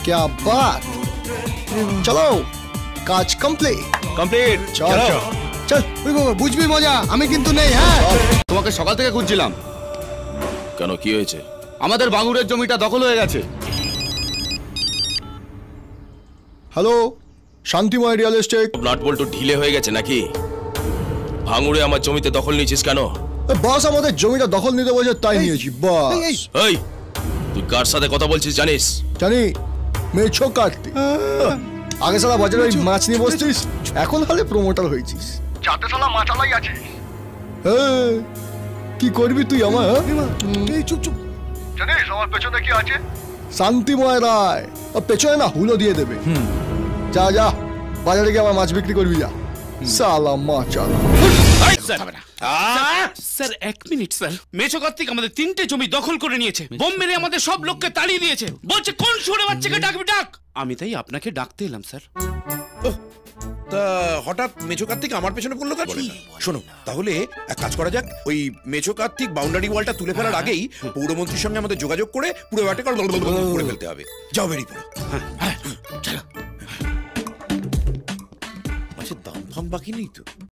क्या बात, চলো কাজ কমপ্লিট। চল চল, ওই বাবা বুঝবি মজা, আমি কিন্তু নেই। হ্যাঁ, তোমাকে সকাল থেকে খুঁজছিলাম। কেন, কি হয়েছে? আমাদের বাঙুরের জমিটা দখল হয়ে গেছে। হ্যালো, শান্তিময় রিয়েল এস্টেট। নাট বল্টু ঢিলে হয়ে গেছে নাকি? ভাঙুরে আমার জমিতে দখল নিয়েছিস কেন? বস আমাদের জমিটা দখল নিতে বলছে, তাই নিয়েছি বস। এই, তুই কার সাথে কথা বলছিস জানিস? জানি, মেছো কার্তিক। আগে সালা বাজারে ওই মাছ নিয়ে বসতিস, এখন হলে প্রমোটার হয়েছিস। চাতে সালা মাছালাই আছে। কি করবি তুই আমার? চুপ চুপ, জানিস আমার পেছনে কি আছে? শান্তিময় রায়। পেছনে না হুলো দিয়ে দেবে। যা যা, বাজারে গিয়ে আমার মাছ বিক্রি করবি যা। সালা মাচালা। স্যার এক মিনিট স্যার, মেছো কার্তিক আমাদের 3টে জমি দখল করে নিয়েছে, বোম মেরে আমাদের সব লোককে তাড়িয়ে দিয়েছে, বলছে কোন শুয়োরের বাচ্চাকে ডাকবি ডাক। আমি তাই আপনাকে ডাকতে এলাম স্যার। তা হঠাৎ মেছো কার্তিক আমার পেছনে পড়লো কেন? শোনো, তাহলে এক কাজ করা যাক, ওই মেছো কার্তিক বাউন্ডারি ওয়ালটা তুলে ফেলার আগেই পৌরমন্ত্রীর সঙ্গে আমাদের যোগাযোগ করে পুরো ব্যাটে করে ফেলতে হবে। যাও, বেরিয়ে পড়ো। চলো। আচ্ছা, দাম ফাম বাকি নেই তো?